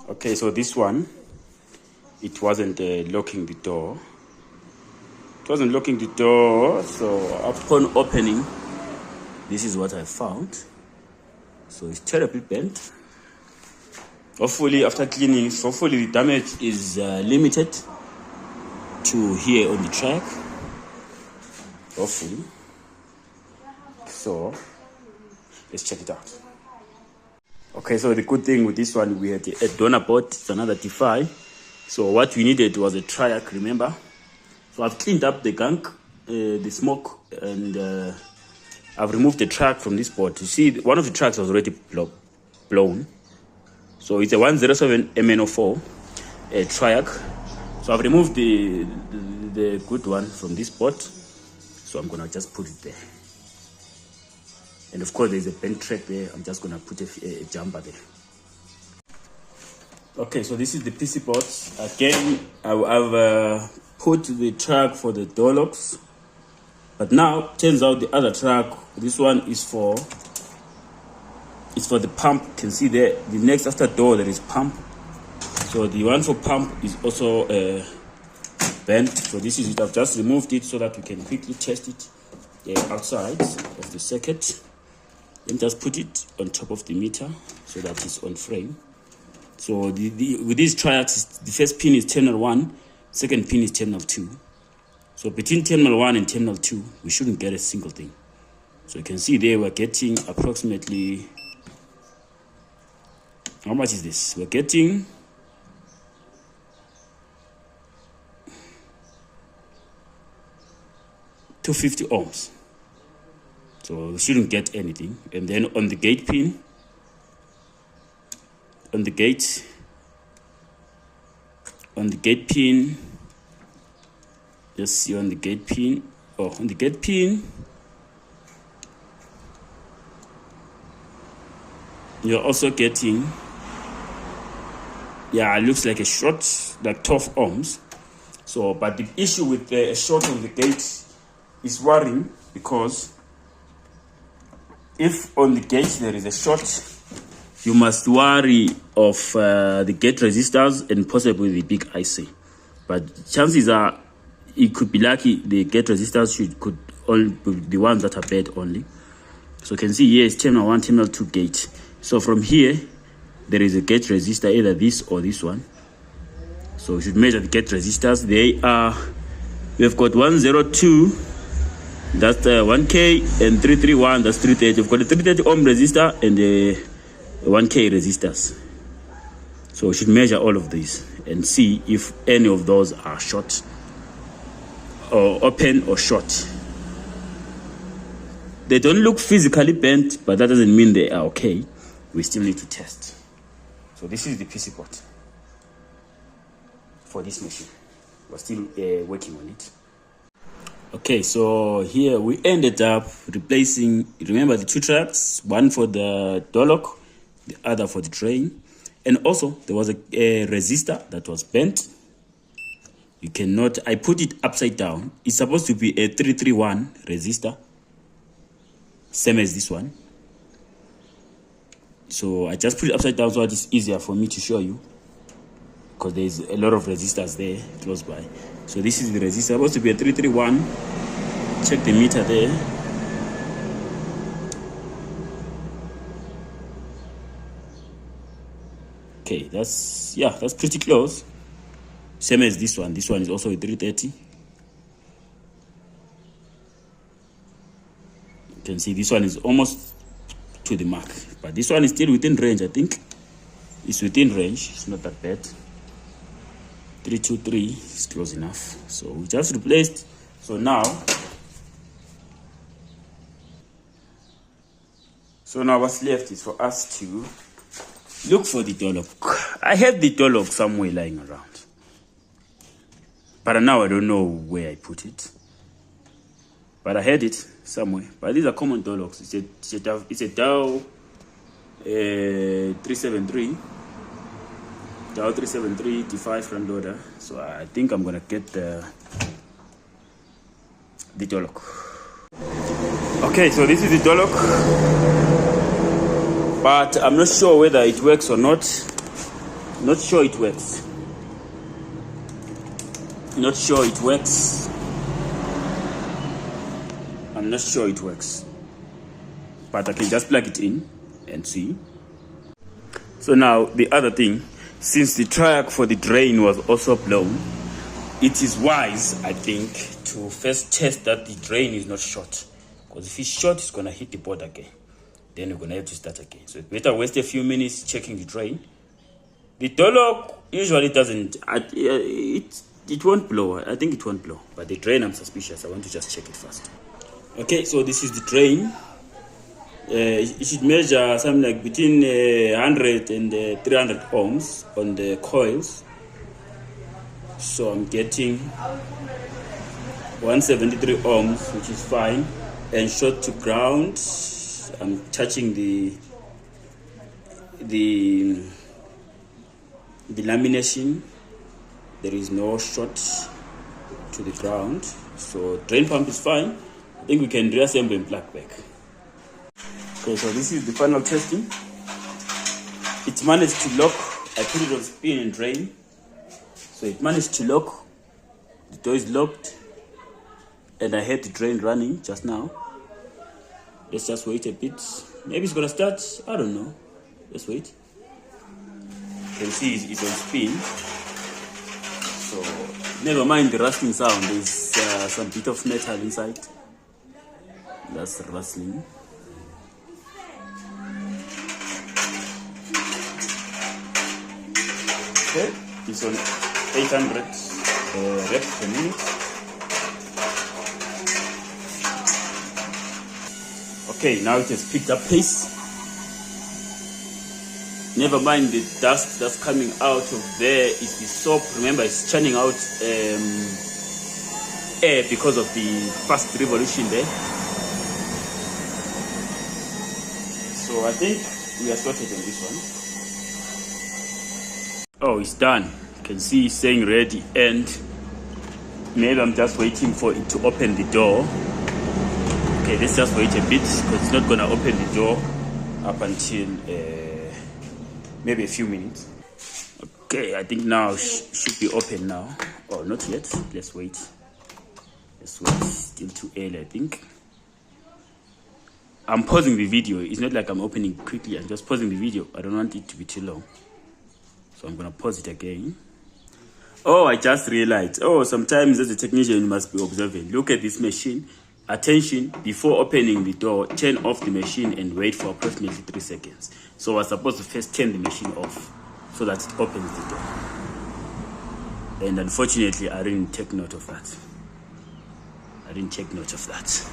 Okay, so this one, it wasn't locking the door. It wasn't locking the door, so upon opening, this is what I found. So it's terribly bent. Hopefully, after cleaning, hopefully the damage is limited to here on the track. Hopefully. So let's check it out. Okay, so the good thing with this one, we had a donor board. It's another Defy. So what we needed was a triac, remember? So I've cleaned up the gunk, the smoke, and I've removed the track from this board. You see, one of the tracks was already blown. So it's a 107 MNO4 triac. So I've removed the good one from this board. So I'm gonna just put it there. And of course, there's a bent track there. I'm just gonna put a jumper there. Okay, so this is the PC board. Again, I've put the track for the door locks. But now, turns out the other track, this one is for the pump. You can see there, the next after door, there is pump. So the one for pump is also bent. So this is it. I've just removed it so that we can quickly test it outside of the circuit. Then just put it on top of the meter so that it's on frame. So with these triacs, the first pin is terminal 1, second pin is terminal 2. So between terminal 1 and terminal 2, we shouldn't get a single thing. So you can see there we're getting approximately, how much is this? We're getting 250 ohms. So we shouldn't get anything. And then on the gate pin, on the gate pin, just see on the gate pin, on the gate pin, you're also getting, it looks like a short, like 12 ohms. So, but the issue with the short on the gate is worrying, because if on the gate there is a short, you must worry of the gate resistors and possibly the big IC. But chances are, it could be lucky the gate resistors could all be the ones that are bad only. So you can see here is terminal 1, terminal 2 gate. So from here, there is a gate resistor, either this or this one. So we should measure the gate resistors. They are, we've got 102, that's 1K, and 331, that's 330. We've got a 330 ohm resistor and a 1K resistors. So we should measure all of these and see if any of those are short or open or short. They don't look physically bent, but that doesn't mean they are okay. We still need to test. So this is the PC board for this machine. We're still working on it. Okay, so here we ended up replacing, remember, the two tracks, one for the door lock, the other for the drain. And also there was a resistor that was bent. You cannot, I put it upside down. It's supposed to be a 331 resistor, same as this one. So I just put it upside down so it's easier for me to show you, because there's a lot of resistors there close by. So this is the resistor, supposed to be a 331. Check the meter there. Okay, that's pretty close. Same as this one. This one is also a 330. You can see this one is almost to the mark, but this one is still within range. I think it's within range. It's not that bad. 323 is close enough. So we just replaced. So now what's left is for us to look for the door lock. I had the door lock somewhere lying around, but now I don't know where I put it. But I had it somewhere. But these are common door locks. It's a DAW373. DAW373 Defy front loader. So I think I'm gonna get the door lock. Okay, so this is the door lock, but I'm not sure whether it works or not. Not sure it works. Not sure it works. I'm not sure it works. But I can just plug it in and see. So now the other thing, since the triac for the drain was also blown, it is wise, I think, to first test that the drain is not short. Because if it's short, it's gonna hit the board again. Then we're gonna have to start again. So it's better waste a few minutes checking the drain. The door lock usually doesn't, it won't blow. I think it won't blow. But the drain, I'm suspicious. I want to just check it first. Okay, so this is the drain. It should measure something like between 100 and 300 ohms on the coils. So I'm getting 173 ohms, which is fine. And short to ground, I'm touching the lamination. There is no short to the ground. So drain pump is fine. I think we can reassemble and plug back. Okay, so this is the final testing. It managed to lock. I put it on spin and drain. So it managed to lock. The door is locked. And I had the drain running just now. Let's just wait a bit. Maybe it's gonna start. I don't know. Let's wait. You can see it's on spin. So never mind the rustling sound. There's some bit of metal inside. That's rustling. Okay, it's on 800 reps per minute. Okay, now it has picked up pace. Never mind the dust that's coming out of there. It's the soap. Remember, it's churning out air because of the fast revolution there. So I think we are sorted on this one. Oh, it's done. You can see it's saying ready, and maybe I'm just waiting for it to open the door. Okay, let's just wait a bit because it's not gonna open the door up until maybe a few minutes. Okay, I think now should be open now. Oh, not yet. Let's wait. Let's wait. Still too early, I think. I'm pausing the video. It's not like I'm opening quickly. I'm just pausing the video. I don't want it to be too long. So I'm gonna pause it again. Oh, I just realized. Oh, sometimes as a technician, you must be observant. Look at this machine. Attention, before opening the door, turn off the machine and wait for approximately 3 seconds. So I was supposed to first turn the machine off so that it opens the door. And unfortunately, I didn't take note of that. I didn't take note of that.